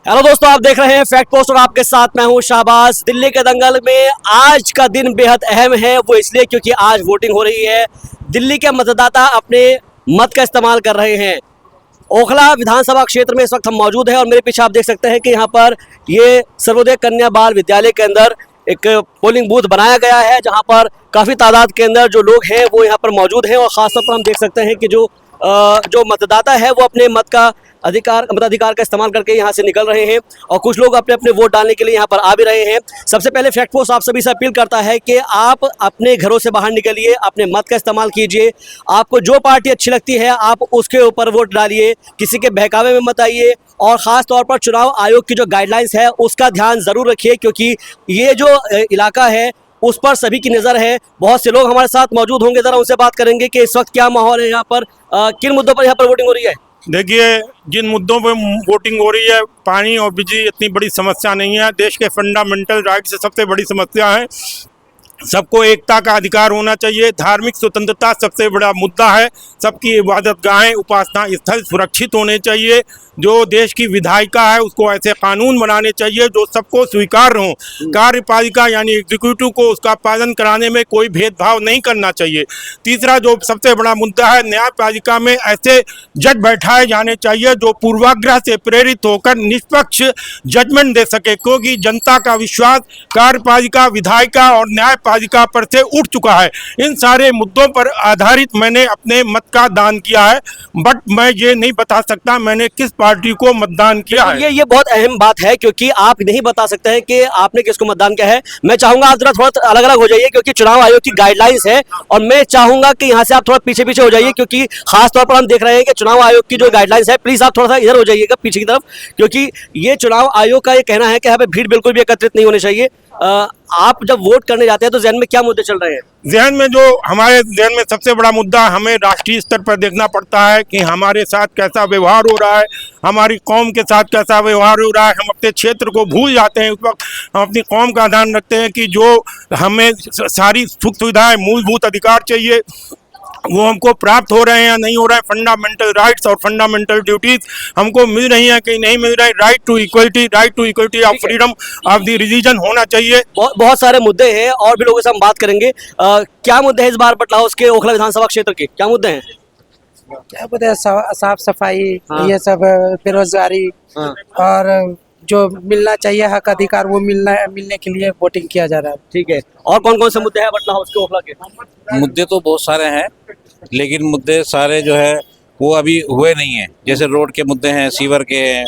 Hello दोस्तों, आप देख रहे हैं फैक्ट पोस्ट और आपके साथ मैं हूं शाहबाज। दिल्ली के दंगल में आज का दिन बेहद अहम है, वो इसलिए क्योंकि आज वोटिंग हो रही है। दिल्ली के मतदाता अपने मत का इस्तेमाल कर रहे हैं। ओखला विधानसभा क्षेत्र में इस वक्त हम मौजूद हैं और मेरे पीछे आप देख सकते हैं कि यहाँ पर ये सर्वोदय कन्या बाल विद्यालय के अंदर एक पोलिंग बूथ बनाया गया है, जहाँ पर काफ़ी तादाद के अंदर जो लोग हैं वो यहाँ पर मौजूद हैं। और ख़ासतौर पर हम देख सकते हैं कि जो मतदाता है वो अपने मत का मताधिकार का इस्तेमाल करके यहाँ से निकल रहे हैं और कुछ लोग अपने अपने वोट डालने के लिए यहाँ पर आ भी रहे हैं। सबसे पहले फैक्ट पोस्ट आप सभी से अपील करता है कि आप अपने घरों से बाहर निकलिए, अपने मत का इस्तेमाल कीजिए। आपको जो पार्टी अच्छी लगती है आप उसके ऊपर वोट डालिए, किसी के बहकावे में मत आइए। और ख़ास तौर पर चुनाव आयोग की जो गाइडलाइंस है उसका ध्यान ज़रूर रखिए, क्योंकि ये जो इलाका है उस पर सभी की नज़र है। बहुत से लोग हमारे साथ मौजूद होंगे, ज़रा उनसे बात करेंगे कि इस वक्त क्या माहौल है यहाँ पर, किन मुद्दों पर यहाँ पर वोटिंग हो रही है। देखिए, जिन मुद्दों पर वोटिंग हो रही है, पानी और बिजली इतनी बड़ी समस्या नहीं है। देश के फंडामेंटल राइट से सबसे बड़ी समस्या है। सबको एकता का अधिकार होना चाहिए। धार्मिक स्वतंत्रता सबसे बड़ा मुद्दा है। सबकी इबादत गाहें, उपासना स्थल सुरक्षित होने चाहिए। जो देश की विधायिका है उसको ऐसे कानून बनाने चाहिए जो सबको स्वीकार हों। कार्यपालिका यानी एग्जीक्यूटिव को उसका पालन कराने में कोई भेदभाव नहीं करना चाहिए। तीसरा जो सबसे बड़ा मुद्दा है, न्यायपालिका में ऐसे जज बैठाए जाने चाहिए जो पूर्वाग्रह से प्रेरित होकर निष्पक्ष जजमेंट दे सके, क्योंकि जनता का विश्वास कार्यपालिका, विधायिका और न्यायपालिका पर से उठ चुका है। इन सारे मुद्दों पर आधारित मैंने अपने मत का दान किया है, बट मैं ये नहीं बता सकता मैंने किस पार्टी को मतदान किया है। ये बहुत अहम बात है, क्योंकि आप नहीं बता सकते हैं कि आपने किसको मतदान किया है। मैं चाहूंगा आप थोड़ा अलग अलग हो जाइए, क्योंकि चुनाव आयोग की गाइडलाइंस है। और मैं चाहूंगा कि यहाँ से आप थोड़ा पीछे पीछे हो जाइए, क्योंकि खास तौर पर हम देख रहे हैं कि चुनाव आयोग की जो गाइडलाइंस है, प्लीज आप थोड़ा सा इधर हो जाइएगा पीछे की तरफ, क्योंकि ये चुनाव आयोग का ये कहना है कि यहाँ पे भीड़ बिल्कुल भी एकत्रित नहीं होनी चाहिए। आप जब वोट करने जाते हैं तो जहन में क्या मुद्दे चल रहे हैं? जहन में हमारे जहन में सबसे बड़ा मुद्दा हमें राष्ट्रीय स्तर पर देखना पड़ता है कि हमारे साथ कैसा व्यवहार हो रहा है, हमारी कौम के साथ कैसा व्यवहार हो रहा है। हम अपने क्षेत्र को भूल जाते हैं। उस वक्त हम अपनी कौम का ध्यान रखते हैं कि जो हमें सारी सुख सुविधाएं, मूलभूत अधिकार चाहिए वो हमको प्राप्त हो रहे हैं या नहीं हो रहा है। फंडामेंटल राइट्स और फंडामेंटल ड्यूटीज हमको मिल रही हैं कि नहीं मिल रहा है। Right to equality of freedom of the religion होना चाहिए। बहुत सारे मुद्दे हैं और भी लोगों से हम बात करेंगे। क्या मुद्दे हैं इस बार बटला हाउस के ओखला विधानसभा क्षेत्र के, क्या मुद्दे हैं? क्या पता है, साफ सफाई, हाँ। ये सब बेरोजगारी, हाँ। और जो मिलना चाहिए हक अधिकार वो मिलने के लिए वोटिंग किया जा रहा है। ठीक है, और कौन कौन से मुद्दे हैं बटला हाउस के ओखला के? मुद्दे तो बहुत सारे हैं, लेकिन मुद्दे सारे जो है वो अभी हुए नहीं है। जैसे रोड के मुद्दे हैं, सीवर के हैं,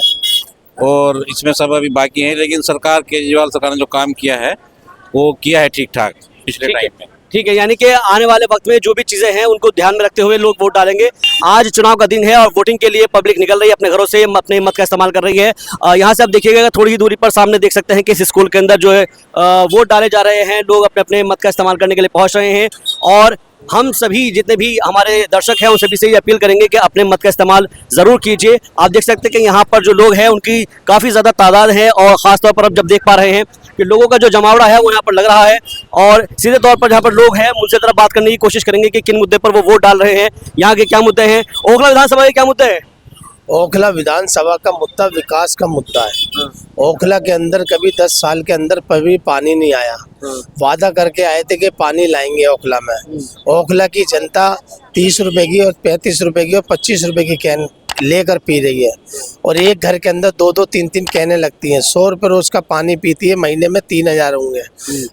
और इसमें सब अभी बाकी हैं। लेकिन सरकार, केजरीवाल सरकार ने जो काम किया है वो किया है ठीक ठाक पिछले टाइम में। ठीक है, यानी कि आने वाले वक्त में जो भी चीज़ें हैं उनको ध्यान में रखते हुए लोग वोट डालेंगे। आज चुनाव का दिन है और वोटिंग के लिए पब्लिक निकल रही है, अपने घरों से अपने मत का इस्तेमाल कर रही है। यहाँ से आप देखिएगा, थोड़ी ही दूरी पर सामने देख सकते हैं कि इस स्कूल के अंदर जो है वोट डाले जा रहे हैं। लोग अपने अपने मत का इस्तेमाल करने के लिए पहुँच रहे हैं और हम सभी जितने भी हमारे दर्शक हैं उन सभी से ये अपील करेंगे कि अपने मत का इस्तेमाल ज़रूर कीजिए। आप देख सकते हैं कि यहाँ पर जो लोग हैं उनकी काफ़ी ज़्यादा तादाद है और ख़ासतौर पर अब जब देख पा रहे हैं कि लोगों का जो जमावड़ा है वो यहाँ पर लग रहा है। और सीधे तौर पर जहाँ पर लोग हैं उनसे तरफ बात करने की कोशिश करेंगे कि किन मुद्दे पर वो वोट डाल रहे हैं, यहाँ के क्या मुद्दे हैं। ओखला विधानसभा के क्या मुद्दे हैं? ओखला विधानसभा का मुद्दा विकास का मुद्दा है। ओखला के अंदर कभी 10 साल के अंदर कभी पानी नहीं आया। वादा करके आए थे कि पानी लाएंगे ओखला में। ओखला की जनता 30 रुपए की और 35 रुपए की और 25 रुपए की कैन लेकर पी रही है, और एक घर के अंदर 2-2, 3-3 कैनें लगती हैं। 100 रुपये रोज का पानी पीती है, महीने में 3000 होंगे।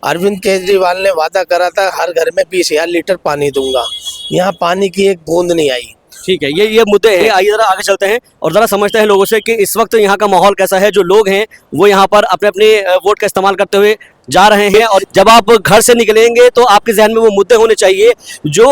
अरविंद केजरीवाल ने वादा करा था हर घर में 20,000 लीटर पानी दूंगा। यहाँ पानी की एक बूंद नहीं आई। ठीक है, ये मुद्दे हैं। आइए जरा आगे चलते हैं और जरा समझते हैं लोगों से कि इस वक्त यहाँ का माहौल कैसा है। जो लोग हैं वो यहाँ पर अपने अपने वोट का इस्तेमाल करते हुए जा रहे हैं। और जब आप घर से निकलेंगे तो आपके जहन में वो मुद्दे होने चाहिए जो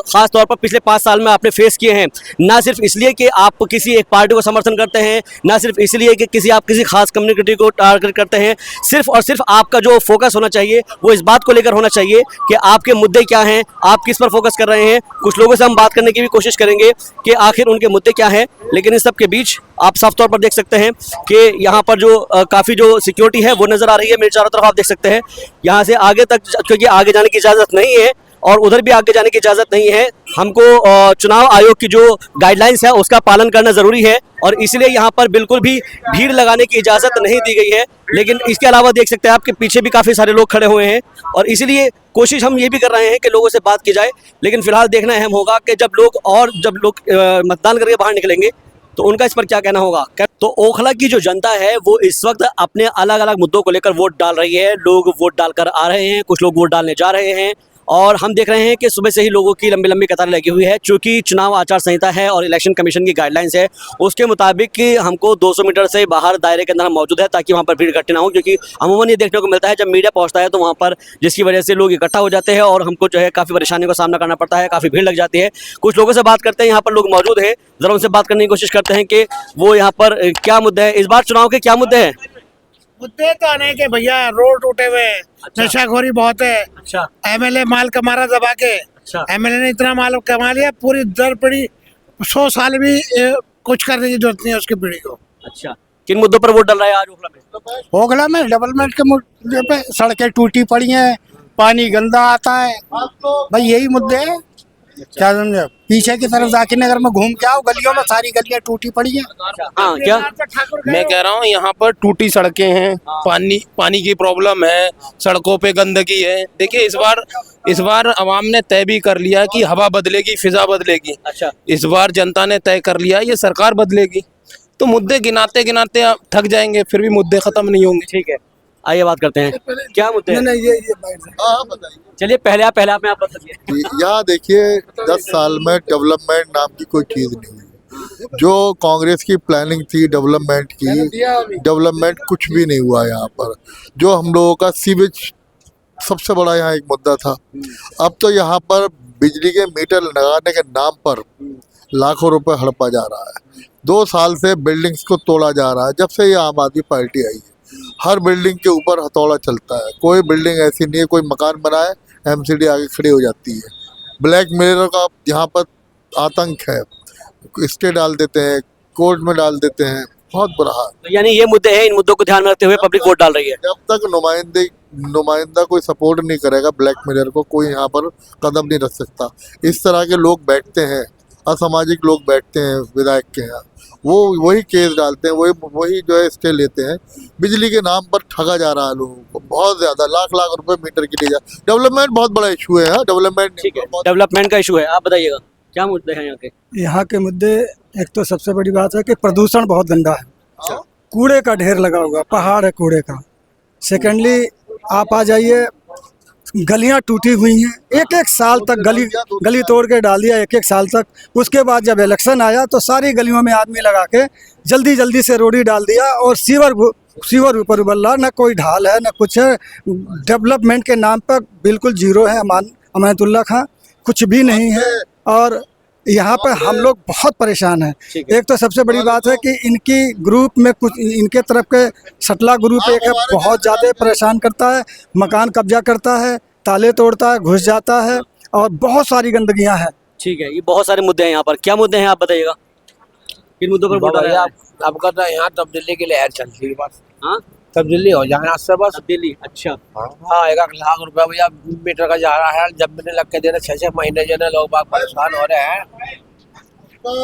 खास तौर पर पिछले 5 साल में आपने फेस किए हैं। ना सिर्फ इसलिए कि आप किसी एक पार्टी को समर्थन करते हैं, ना सिर्फ इसलिए कि आप किसी खास कम्युनिटी को टारगेट करते हैं। सिर्फ और सिर्फ आपका जो फोकस होना चाहिए वो इस बात को लेकर होना चाहिए कि आपके मुद्दे क्या हैं, आप किस पर फोकस कर रहे हैं। कुछ लोगों से हम बात करने की भी कोशिश करेंगे कि आखिर उनके मुद्दे क्या हैं, लेकिन इन सब के बीच आप साफ तौर पर देख सकते हैं कि यहाँ पर जो काफ़ी जो सिक्योरिटी है वो नज़र आ रही है। मेरे चारों तरफ आप देख सकते हैं। यहाँ से आगे तक, क्योंकि आगे जाने की इजाज़त नहीं है और उधर भी आगे जाने की इजाज़त नहीं है, हमको चुनाव आयोग की जो गाइडलाइंस है उसका पालन करना जरूरी है और इसलिए यहाँ पर बिल्कुल भी भीड़ लगाने की इजाजत नहीं दी गई है। लेकिन इसके अलावा देख सकते हैं आपके पीछे भी काफी सारे लोग खड़े हुए हैं और इसीलिए कोशिश हम ये भी कर रहे हैं कि लोगों से बात की जाए। लेकिन फिलहाल देखना अहम होगा कि जब लोग मतदान करके बाहर निकलेंगे तो उनका इस पर क्या कहना होगा। तो ओखला की जो जनता है वो इस वक्त अपने अलग अलग मुद्दों को लेकर वोट डाल रही है। लोग वोट डालकर आ रहे हैं, कुछ लोग वोट डालने जा रहे हैं और हम देख रहे हैं कि सुबह से ही लोगों की लंबी लंबी कतारें लगी हुई है। चूंकि चुनाव आचार संहिता है और इलेक्शन कमीशन की गाइडलाइंस है उसके मुताबिक कि हमको 200 मीटर से बाहर दायरे के अंदर हम मौजूद है ताकि वहाँ पर भीड़ इकट्ठी ना हो। क्योंकि अमूमन ये देखने को मिलता है जब मीडिया पहुँचता है तो वहाँ पर जिसकी वजह से लोग इकट्ठा हो जाते हैं और हमको जो है काफ़ी परेशानियों का सामना करना पड़ता है, काफ़ी भीड़ लग जाती है। कुछ लोगों से बात करते हैं, यहाँ पर लोग मौजूद हैं, ज़रा उनसे बात करने की कोशिश करते हैं कि वो यहाँ पर क्या मुद्दे हैं, इस बार चुनाव के क्या मुद्दे हैं। मुद्दे तो आने के भैया, रोड टूटे हुए हैं, नशाखोरी बहुत है। अच्छा एमएलए माल कमा रहा दबा के। अच्छा। एमएलए ने इतना माल कमा लिया, पूरी दर पड़ी 100 साल भी कुछ करने की जरूरत नहीं है उसकी पीढ़ी को। अच्छा, किन मुद्दों पर वोट डल रहा है आज ओखला में? ओखला में डेवलपमेंट के मुद्दे पे सड़कें टूटी पड़ी हैं, पानी गंदा आता है, भाई यही मुद्दे हैं। क्या समझे, पीछे की तरफ जाकिर नगर में घूम के आओ, गलियों में सारी गलियां टूटी पड़ी हैं। हाँ क्या मैं कह रहा हूँ यहाँ पर टूटी सड़कें हैं, पानी की प्रॉब्लम है, सड़कों पे गंदगी है। देखिए इस बार अवाम ने तय भी कर लिया कि हवा बदलेगी, फिजा बदलेगी। अच्छा, इस बार जनता ने तय कर लिया ये सरकार बदलेगी। तो मुद्दे गिनाते गिनाते आप थक जाएंगे, फिर भी मुद्दे खत्म नहीं होंगे। ठीक है, आइए बात करते हैं क्या मुद्दे हैं। बताइए। चलिए पहले आप बता दीजिए। यहाँ देखिए 10 साल में डेवलपमेंट नाम की कोई चीज नहीं हुई। जो कांग्रेस की प्लानिंग थी डेवलपमेंट की, डेवलपमेंट कुछ भी नहीं हुआ यहाँ पर। जो हम लोगों का सीवेज सबसे बड़ा यहाँ एक मुद्दा था। अब तो यहाँ पर बिजली के मीटर लगाने के नाम पर लाखों रुपए हड़पा जा रहा है। 2 साल से बिल्डिंग्स को तोड़ा जा रहा है। जब से ये आम आदमी पार्टी आई है हर बिल्डिंग के ऊपर हथौड़ा चलता है। कोई बिल्डिंग ऐसी नहीं है, कोई मकान बनाए एमसीडी आगे खड़ी हो जाती है। ब्लैक मेलर का यहाँ पर आतंक है, स्टे डाल देते हैं, कोर्ट में डाल देते हैं, बहुत बुरा हाल। तो यानी ये मुद्दे हैं, इन मुद्दों को ध्यान में रखते हुए पब्लिक वोट डाल रही है। जब तक नुमाइंदा कोई सपोर्ट नहीं करेगा ब्लैक मेलर को, कोई यहाँ पर कदम नहीं रख सकता। इस तरह के लोग बैठते हैं, असामाजिक लोग बैठते हैं विधायक के यहाँ, वो वही केस डालते हैं, वही जो है स्टे लेते हैं। बिजली के नाम पर ठगा जा रहा है लोगों को बहुत ज्यादा, लाख लाख रुपए मीटर के लिए। डेवलपमेंट बहुत बड़ा इशू है। डेवलपमेंट ठीक है, डेवलपमेंट का इशू है, आप बताइएगा क्या मुद्दे हैं यहाँ के। यहाँ के मुद्दे, एक तो सबसे बड़ी बात है कि प्रदूषण बहुत गंदा है, कूड़े का ढेर लगा हुआ, पहाड़ है कूड़े का। सेकेंडली आप आ जाइए, गलियां टूटी हुई हैं, एक साल तक गली तोड़ के डाल दिया, एक साल तक। उसके बाद जब इलेक्शन आया तो सारी गलियों में आदमी लगा के जल्दी से रोडी डाल दिया और सीवर ऊपर उबल रहा, न कोई ढाल है न कुछ है। डेवलपमेंट के नाम पर बिल्कुल जीरो है। अमानतुल्लाह खां कुछ भी नहीं है और यहाँ पे हम लोग बहुत परेशान हैं। एक तो सबसे बड़ी बात है कि इनकी ग्रुप में कुछ, इनके तरफ के सटला ग्रुप एक है, बहुत ज़्यादा परेशान करता है, मकान कब्जा करता है, ताले तोड़ता है, घुस जाता है और बहुत सारी गंदगियाँ हैं। ठीक है, ये बहुत सारे मुद्दे हैं यहाँ पर, क्या मुद्दे हैं आप बताइएगा, किन मुद्दों पर वोट डाल रहे हैं? आपका तो यहाँ तब्दीली की लहर चल रही है, बस हाँ तब्दीली हो जाए आज से बस। दिल्ली। अच्छा, हाँ 1 लाख रुपया भैया मीटर का जा रहा है। जब मैंने लग के दे रहे 6-6 महीने जो है लोग बाग परेशान हो रहे हैं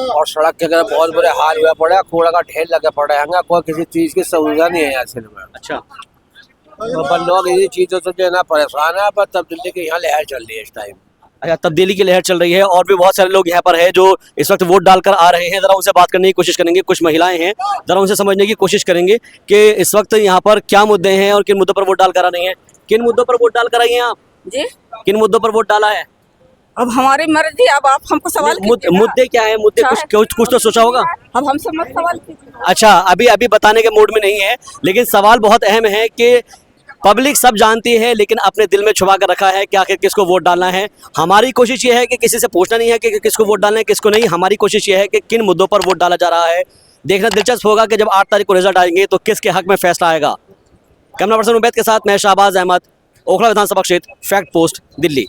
और सड़क के अंदर बहुत बुरे हाल हुए पड़े हैं, कूड़ा का ढेर लगे पड़े हैं, कोई किसी चीज की सुविधा नहीं है यहाँ से में। अच्छा, पर लोग इसी चीजों से जो है ना परेशान है। पर तब्दीली की यहाँ लहर चल रही है इस टाइम। अच्छा, तब्दीली की लहर चल रही है और भी बहुत सारे लोग यहाँ पर है जो इस वक्त वोट डालकर आ रहे हैं। जरा उनसे बात करने की कोशिश करेंगे, कुछ महिलाएं हैं, जरा उनसे समझने की कोशिश करेंगे कि इस वक्त यहाँ पर क्या मुद्दे हैं और किन मुद्दों पर वोट डाल कर आ रही हैं। किन मुद्दों पर वोट डाल कर आई हैं आप जी? किन मुद्दों पर वोट डाला है? अब हमारी मर्जी, अब आप हमको सवाल कीजिए ना। मुद्दे क्या है? मुद्दे कुछ तो सोचा होगा। अब हमसे मत सवाल कीजिए। अच्छा, अभी बताने के मूड में नहीं है, लेकिन सवाल बहुत अहम है कि पब्लिक सब जानती है लेकिन अपने दिल में छुपा कर रखा है कि आखिर किसको वोट डालना है। हमारी कोशिश ये है कि किसी से पूछना नहीं है कि किसको वोट डालना है किसको नहीं। हमारी कोशिश ये है कि किन मुद्दों पर वोट डाला जा रहा है। देखना दिलचस्प होगा कि जब 8 तारीख को रिजल्ट आएंगे तो किसके हक में फैसला आएगा। कैमरा पर्सन उबैद के साथ मैं शाहबाज अहमद, ओखला विधानसभा क्षेत्र, फैक्ट पोस्ट, दिल्ली।